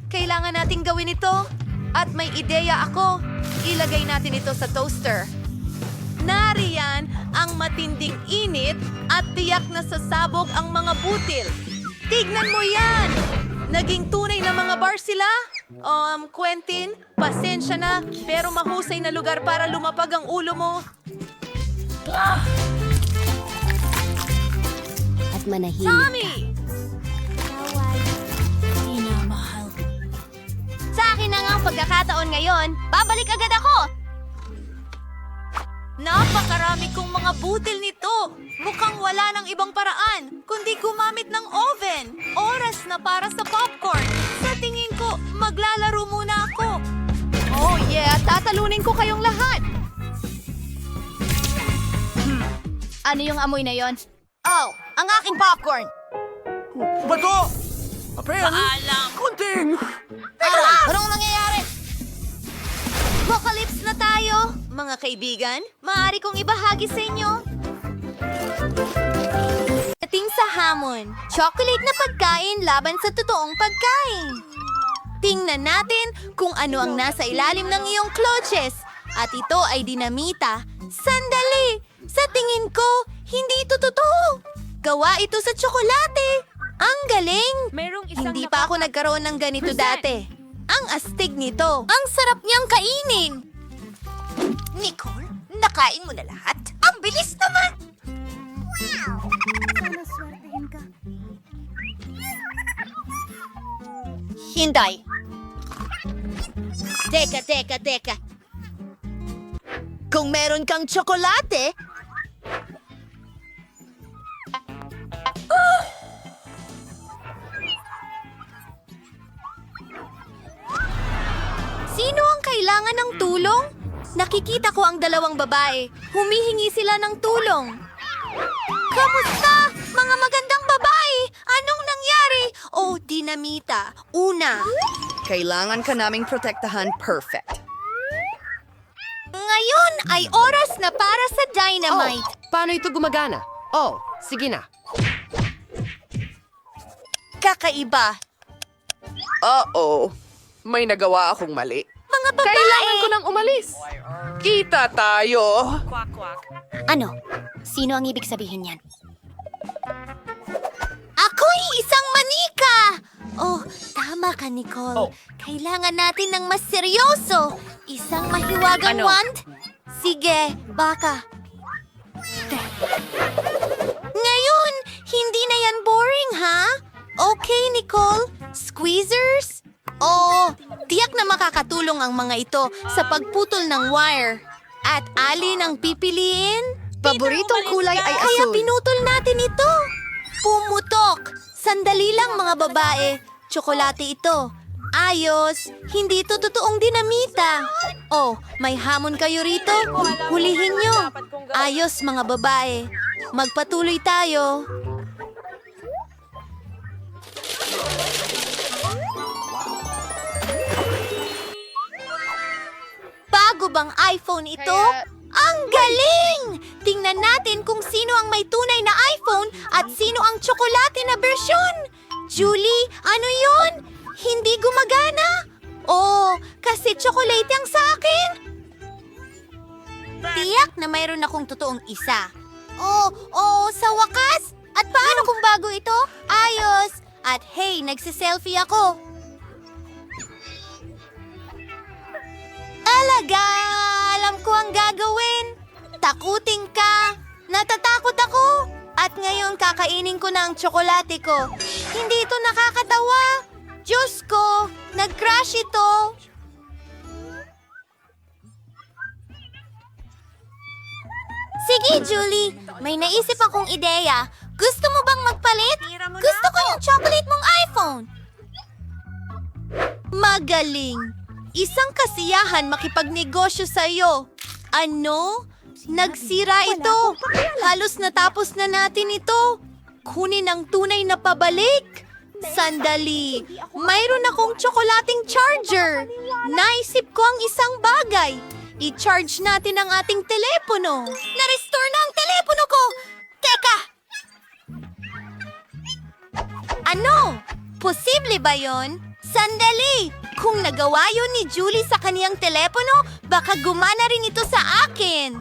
kailangan nating gawin ito. At may ideya ako. Ilagay natin ito sa toaster. Nariyan ang matinding init at tiyak na sasabog ang mga butil. Tignan mo yan! Naging tunay na mga bar sila? Quentin, pasensya na, pero mahusay na lugar para lumapag ang ulo mo. At manahimik Tommy! Sa akin na nga ang pagkakataon ngayon, babalik agad ako! Napakarami kong mga butil nito. Mukhang wala ng ibang paraan, kundi gumamit ng oven. Oras na para sa popcorn. Sa tingin ko, maglalaro muna ako. Oh yeah, tatalunin ko kayong lahat. Ano yung amoy na yon? Oh, ang aking popcorn! Bato! Kunting! Anong nangyayari? Apocalypse na tayo. Mga kaibigan, maaari kong ibahagi sa inyo. Dating sa hamon, chocolate na pagkain laban sa totoong pagkain. Tingnan natin kung ano ang nasa ilalim ng iyong clutches. At ito ay dinamita. Sandali! Sa tingin ko, hindi ito totoo. Gawa ito sa tsokolate. Ang galing! Hindi pa ako nagkaroon ng ganito dati. Ang astig nito. Ang sarap niyang kainin! Nicole, nakain mo na lahat? Ang bilis naman! Wow! Sana swertehin ka. Hinday. Teka. Kung meron kang tsokolate, Sino ang kailangan ng tulong? Nakikita ko ang dalawang babae. Humihingi sila ng tulong. Kamusta, mga magandang babae? Anong nangyari? Oh, dinamita. Una. Kailangan ka naming protektahan perfect. Ngayon ay oras na para sa dynamite. paano ito gumagana? Oh, sige na. Kakaiba. May nagawa akong mali. Mga babae. Kailangan ko lang umalis. Kita tayo. Ano? Sino ang ibig sabihin yan? Ako'y isang manika! Oh, tama ka, Nicole. Kailangan natin ng mas seryoso. Isang mahiwagang wand? Sige, baka. Ngayon, hindi na yan boring, ha? Okay, Nicole. Squeezers? Oo, tiyak na makakatulong ang mga ito sa pagputol ng wire. At alin ang pipiliin? Paboritong kulay ay Kaya asul. pinutol natin ito. Pumutok. Sandali lang, mga babae. Tsokolate ito. Ayos. Hindi ito totoong dinamita. Oh, may hamon kayo rito? Hulihin nyo. Ayos, mga babae. Magpatuloy tayo. Bago bang iPhone ito? Ang galing! Tingnan natin kung sino ang may tunay na iPhone at sino ang tsokolate na bersyon. Julie, ano yun? Hindi gumagana? Oh, kasi tsokolate ang sa akin. Tiyak na mayroon akong totoong isa. Oh, sa wakas. At paano kung bago ito? Ayos. At hey, nagsiselfie ako. Alaga! Alam ko ang gagawin. Takutin ka. Natatakot ako. At ngayon kakainin ko na ang tsokolate ko. Hindi ito nakakatawa. Diyos ko, nag-crash ito. Sige, Julie. May naisip akong ideya. Gusto mo bang magpalit? Gusto ko yung chocolate mong iPhone. Magaling. Isang kasiyahan makipagnegosyo sa'yo. Ano? Nagsira ito. Halos natapos na natin ito. Kunin ang tunay na pabalik. Sandali. Mayroon akong tsokolating charger. Naisip ko ang isang bagay. I-charge natin ang ating telepono. Na-restore na ang telepono ko. Teka! Ano? Posible ba yon? Sandali! Kung nagawa yun ni Julie sa kaniyang telepono, baka gumana rin ito sa akin.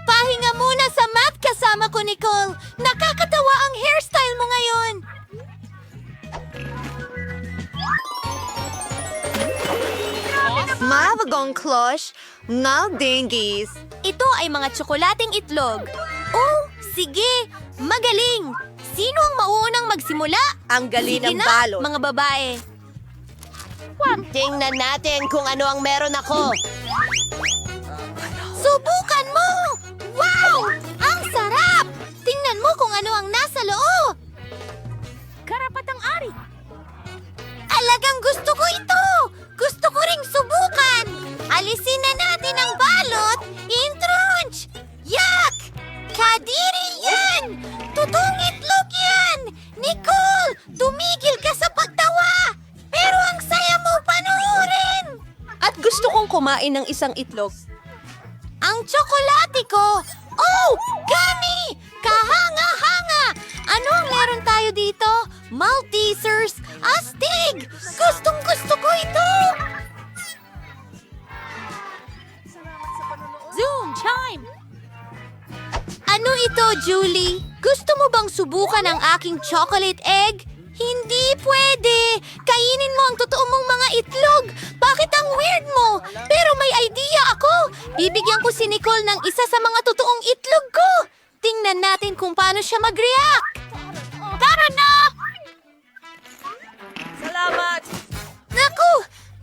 Pahinga muna sa math kasama ko, Nicole. Nakakatawa ang hairstyle mo ngayon. Mavagong klosh, ngal dingies. Ito ay mga tsokolating itlog. Oh, sige. Magaling. Sino ang mauunang magsimula? Ang galing Sige ng na, balot. mga babae. Tingnan natin kung ano ang meron ako. Subukan mo! Wow! Ang sarap! Tingnan mo kung ano ang nasa loob. Karapatang ari. Alagang gusto ko ito! Gusto ko ring subukan! Alisin na natin ang balot! Intrunch! Yak! Kadiri yan! Totoong itlog yan! Nicole! Tumigil ka sa pagtawa! Pero ang saya mo panoorin! At gusto kong kumain ng isang itlog. Ang tsokolate ko! Oh! Gummy! Kahanga-hanga! Ano ang meron tayo dito? Maltesers! Astig! Gustong-gusto ko ito! Zoom chime! Ano ito, Julie? Gusto mo bang subukan ang aking chocolate egg? Hindi pwede! Kainin mo ang totoo mong mga itlog! Bakit ang weird mo? Pero may idea ako! Bibigyan ko si Nicole ng isa sa mga totoong itlog ko! Tingnan natin kung paano siya mag-react! Tara na! Salamat! Naku!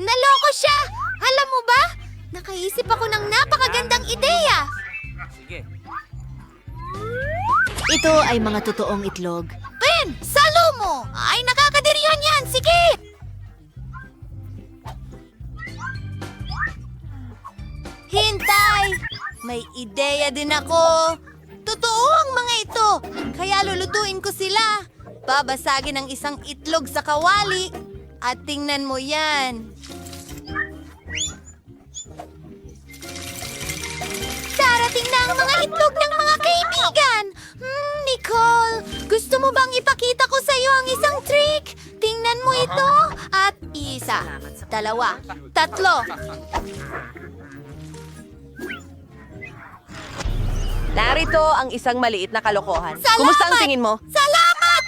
Naloko siya! Alam mo ba? Nakaisip ako ng napakagandang ideya! Ito ay mga totoong itlog. Ben! Salo mo! Ay, nakakadirihan yan! Sige! Hintay! May ideya din ako. Totoo ang mga ito. Kaya lulutuin ko sila. Babasagin ang isang itlog sa kawali. At tingnan mo yan. Darating na ang mga itlog ng mga kaibigan. Nicole, gusto mo bang ipakita ko sa iyo ang isang trick? Tingnan mo ito. At isa, dalawa, tatlo. Narito ang isang maliit na kalokohan. Salamat! Kumusta ang tingin mo? Salamat!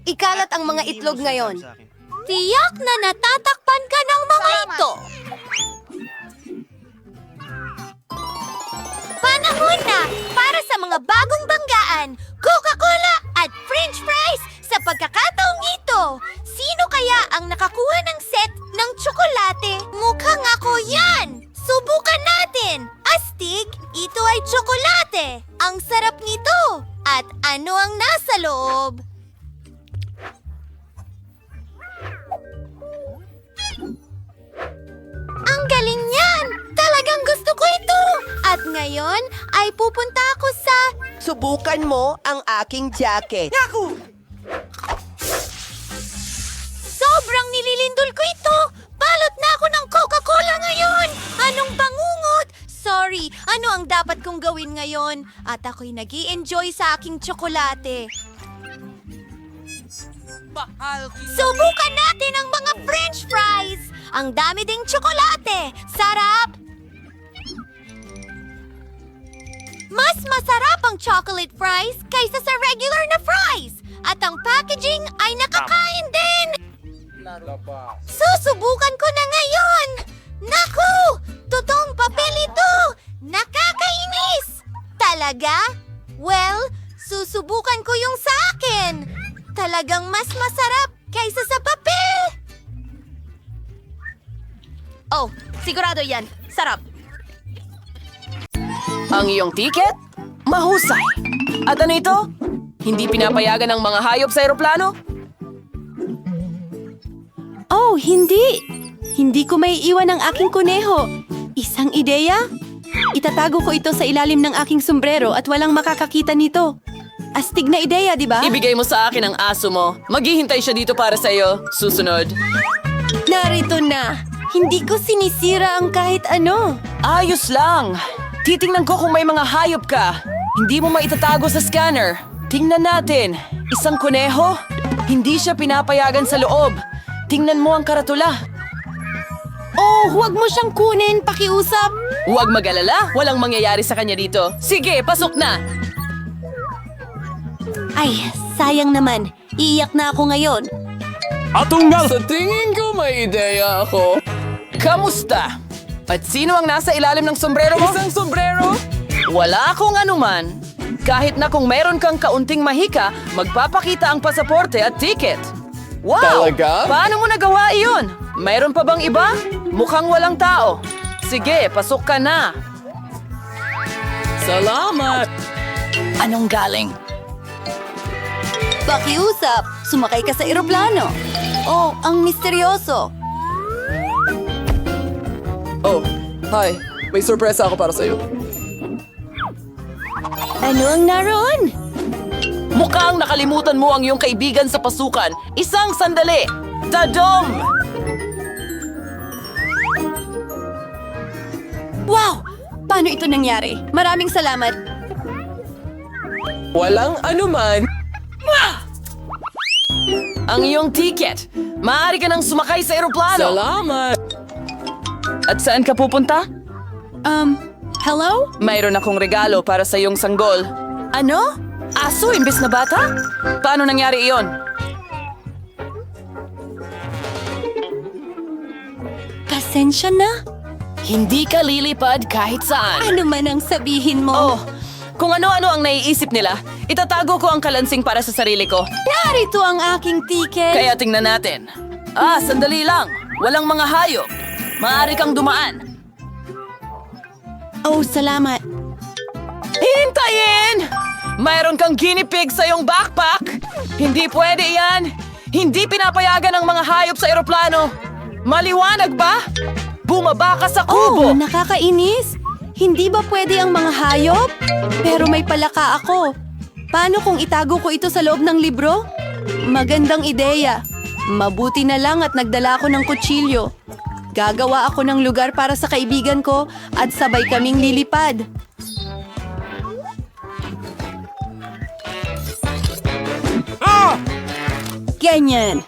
Ikalat ang mga itlog ngayon. Tiyak na natatakpan ka ng mga ito. Panahon na para sa mga bagong banggaan, Coca-Cola at French fries sa pagkakataong ito. Sino kaya ang nakakuha ng set ng tsokolate? Mukhang ako yan! Subukan natin! Astig, ito ay tsokolate. Ang sarap nito. At ano ang nasa loob? Ang galing niyan! Talagang gusto ko ito! At ngayon ay pupunta ako sa... Subukan mo ang aking jacket. Sobrang nililindol ko ito! Balot na ako ng Coca-Cola ngayon! Anong bangungot? Sorry, ano ang dapat kong gawin ngayon? At ako'y nag-i-enjoy sa aking tsokolate. Subukan natin ang mga French fries! Ang dami ding tsokolate! Sarap! Mas masarap ang chocolate fries kaysa sa regular na fries! At ang packaging ay nakakain din! Susubukan ko na ngayon! Naku! Totoong papel ito! Nakakainis! Talaga? Well, susubukan ko yung sa akin! Talagang mas masarap kaysa sa papel! Oh, sigurado yan. Sarap. Ang iyong tiket? Mahusay. At ano ito? Hindi pinapayagan ng mga hayop sa eroplano? Oh, hindi! Hindi ko may iwan ang aking kuneho. Isang ideya? Itatago ko ito sa ilalim ng aking sombrero at walang makakakita nito. Astig na ideya, di ba? Ibigay mo sa akin ang aso mo. Maghihintay siya dito para sa iyo. Susunod. Narito na! Hindi ko sinisira ang kahit ano. Ayos lang. Titingnan ko kung may mga hayop ka. Hindi mo maitatago sa scanner. Tingnan natin. Isang kuneho? Hindi siya pinapayagan sa loob. Tingnan mo ang karatula. Oh, huwag mo siyang kunin, pakiusap. Huwag mag-alala. Walang mangyayari sa kanya dito. Sige, pasok na. Ay, sayang naman. Iiyak na ako ngayon. Atunggal! Sa tingin ko may ideya ako. Kamusta? At sino ang nasa ilalim ng sombrero mo? Isang sombrero? Wala akong anuman. Kahit na kung meron kang kaunting mahika, magpapakita ang pasaporte at ticket. Wow! Talaga? Paano mo nagawa iyon? Mayroon pa bang iba? Mukhang walang tao. Sige, pasok ka na. Salamat! Anong galing? Pakiusap, sumakay ka sa eroplano. Oh, ang misteryoso. Oh, hi. May sorpresa ako para sa'yo. Ano ang naroon? Mukhang nakalimutan mo ang iyong kaibigan sa pasukan. Isang sandali. Tadom! Wow! Paano ito nangyari? Maraming salamat. Walang anuman. Ang iyong ticket. Maaari ka nang sumakay sa eroplano. Salamat! At saan ka pupunta? Hello? Mayroon akong regalo para sa iyong sanggol. Ano? Aso imbes na bata? Paano nangyari iyon? Pasensya na. Hindi ka lilipad kahit saan. Ano man ang sabihin mo? Oh, kung ano-ano ang naiisip nila, itatago ko ang kalansing para sa sarili ko. Narito ang aking ticket. Kaya tingnan natin. Sandali lang. Walang mga hayop. Maaari kang dumaan. Oh, salamat. Hintayin! Mayroon kang guinea pig sa iyong backpack. Hindi pwede yan. Hindi pinapayagan ang mga hayop sa eroplano. Maliwanag ba? Bumaba ka sa kubo. Oh, nakakainis. Hindi ba pwede ang mga hayop? Pero may palaka ako. Paano kung itago ko ito sa loob ng libro? Magandang ideya. Mabuti na lang at nagdala ako ng kutsilyo. Gagawa ako ng lugar para sa kaibigan ko at sabay kaming lilipad. Ganyan.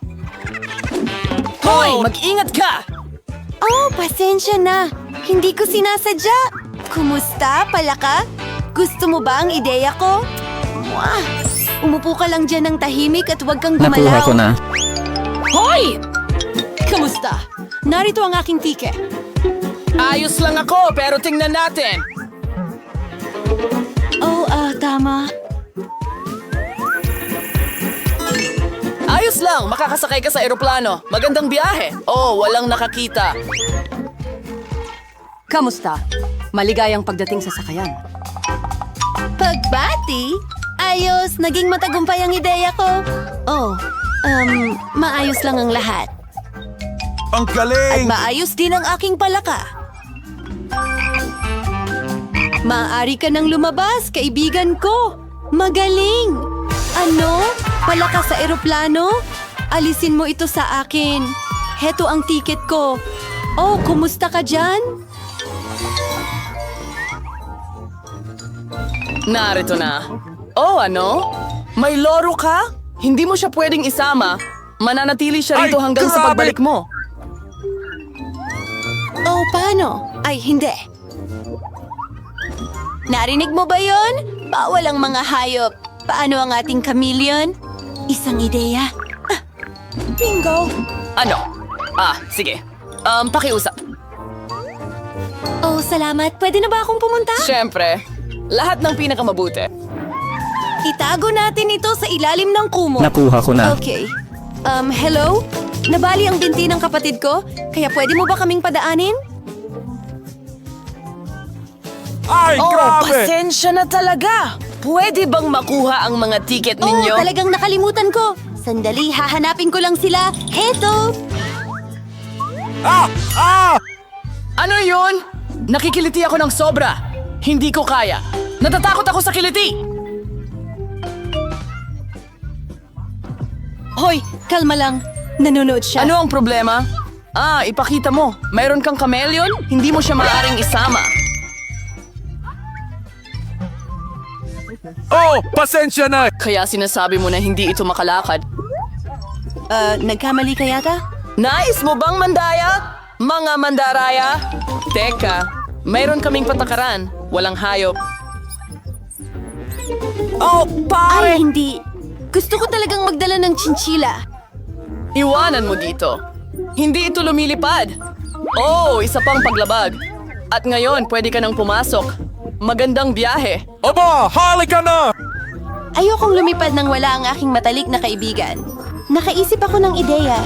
Hoy, mag-ingat ka! Oh, pasensya na. Hindi ko sinasadya. Kumusta, palaka? Gusto mo ba ang ideya ko? Mwah! Umupo ka lang dyan ng tahimik at huwag kang gumalaw. Hoy! Kamusta? Narito ang aking tiket. Ayos lang ako, pero tingnan natin. Oh, tama. Ayos lang, makakasakay ka sa eroplano. Magandang biyahe. Oh, walang nakakita. Kamusta? Maligayang pagdating sa sakayan. Pagbati? Ayos, naging matagumpay ang ideya ko. Oh, maayos lang ang lahat. Ang At galing! maayos din ang aking palaka. Maaari ka nang lumabas, kaibigan ko. Magaling! Ano? Palaka sa eroplano? Alisin mo ito sa akin. Heto ang tiket ko. Oh, kumusta ka dyan? Narito na. Oh, ano? May loro ka? Hindi mo siya pwedeng isama. Mananatili siya rito Ay, hanggang sa grabe! pagbalik mo. Oh, paano? Ay, hindi. Narinig mo ba yon? Bawal ang mga hayop. Paano ang ating chameleon? Isang ideya. Bingo! Ano? Sige. Pakiusap. Oh, salamat. Pwede na ba akong pumunta? Siyempre, lahat ng pinakamabuti. Itago natin ito sa ilalim ng kumot. Nakuha ko na. Okay. Hello? Nabali ang binti ng kapatid ko, kaya pwede mo ba kaming padaanin? Ay, Oh, grabe! pasensya na talaga. Pwede bang makuha ang mga tiket ninyo? Oh, talagang nakalimutan ko. Sandali, hahanapin ko lang sila. Eto! Ano yun? Nakikiliti ako ng sobra. Hindi ko kaya. Natatakot ako sa kiliti. Hoy, kalma lang. Nanonood siya. Ano ang problema? Ipakita mo. Mayroon kang chameleon? Hindi mo siya maaaring isama. Oh, pasensya na! Kaya sinasabi mo na hindi ito makalakad. Nagkamali ka yata? Nais mo bang mandaya? Mga mandaraya? Teka, mayroon kaming patakaran. Walang hayop. Oh, pare! Ay, hindi. Gusto ko talagang magdala ng chinchila. Iwanan mo dito. Hindi ito lumilipad. Oh, isa pang paglabag. At ngayon, pwede ka nang pumasok. Magandang biyahe. Aba, halika na! Ayokong lumipad nang wala ang aking matalik na kaibigan. Nakaisip ako ng ideya.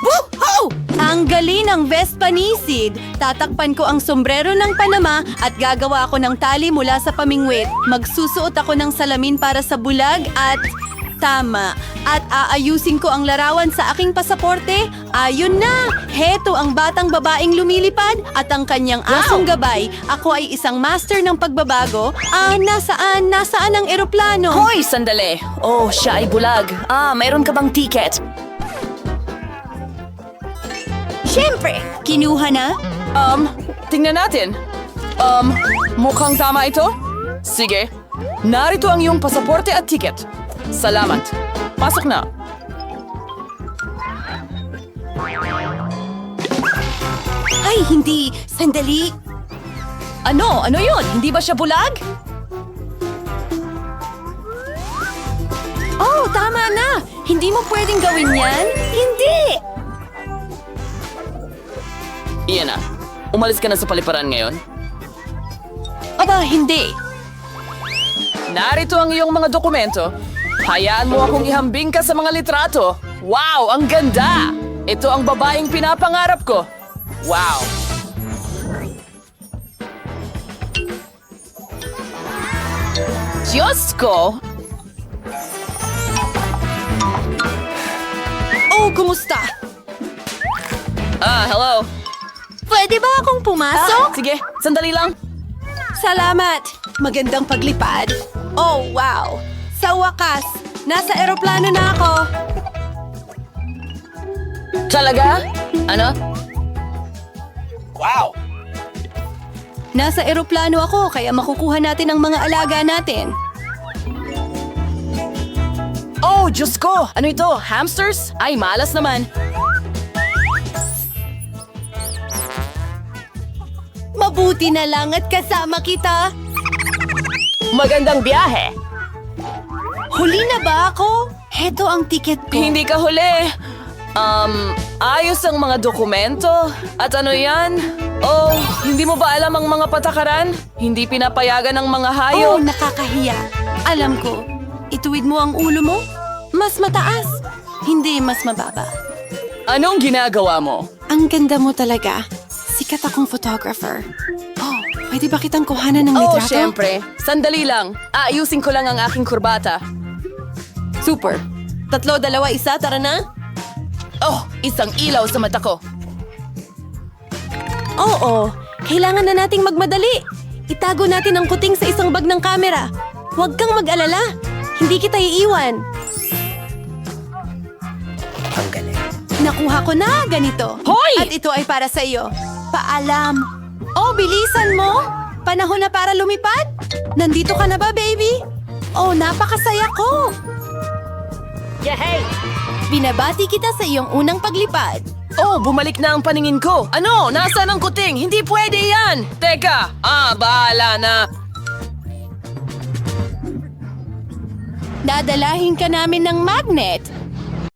Woohoo! Ang galing ng Vespa Nisid. Tatakpan ko ang sombrero ng Panama at gagawa ako ng tali mula sa pamingwit. Magsusuot ako ng salamin para sa bulag at... Tama. At aayusin ko ang larawan sa aking pasaporte. Ayun na! Heto ang batang babaeng lumilipad at ang kanyang asong gabay. Ako ay isang master ng pagbabago. Nasaan? Nasaan ang eroplano? Hoy, sandali. Oh, siya ay bulag. Mayroon ka bang ticket? Siyempre! Kinuha na? Tingnan natin. Mukhang tama ito? Sige. Narito ang iyong pasaporte at ticket. Salamat. Pasok na. Ay, hindi. Sandali. Ano? Ano yun? Hindi ba siya bulag? Oh, tama na! Hindi mo pwedeng gawin yan? Hindi! Iyan na. Umalis ka na sa paliparan ngayon. Aba, hindi. Narito ang iyong mga dokumento. Hayaan mo akong ihambing ka sa mga litrato. Wow, ang ganda! Ito ang babaeng pinapangarap ko. Wow! Diyos ko! Oh, kumusta? Hello. Pwede ba akong pumasok? Sige, sandali lang. Salamat! Magandang paglipad. Oh, wow! Sa wakas, nasa eroplano na ako. Talaga? Ano? Wow! Nasa eroplano ako, kaya makukuha natin ang mga alaga natin. Oh, Diyos ko! Ano ito? Hamsters? Ay, malas naman. Mabuti na lang at kasama kita. Magandang biyahe. Huli na ba ako? Heto ang tiket ko. Hindi ka huli. Ayos ang mga dokumento. At ano yan? Oh, hindi mo ba alam ang mga patakaran? Hindi pinapayagan ng mga Oh, hayop. nakakahiya. Alam ko. Ituwid mo ang ulo mo? Mas mataas. Hindi mas mababa. Anong ginagawa mo? Ang ganda mo talaga. Sikat akong photographer. Oh, pwede ba kitang kuhanan ng Oh, litrato? syempre. Sandali lang. Aayusin ko lang ang aking kurbata. Super. 3, 2, 1, tara na? Oh, isang ilaw sa mata ko. Oo, kailangan na nating magmadali. Itago natin ang kuting sa isang bag ng kamera. Huwag kang mag-alala. Hindi kita iiwan. Ang galing. Nakuha ko na ganito. Hoy! At ito ay para sa iyo. Paalam. Oh, bilisan mo. Panahon na para lumipad. Nandito ka na ba, baby? Oh, napakasaya ko. Binabati kita sa iyong unang paglipad. Oh, bumalik na ang paningin ko. Ano? Nasaan ang kuting? Hindi pwede yan! Teka! Bahala na. Dadalahin ka namin ng magnet.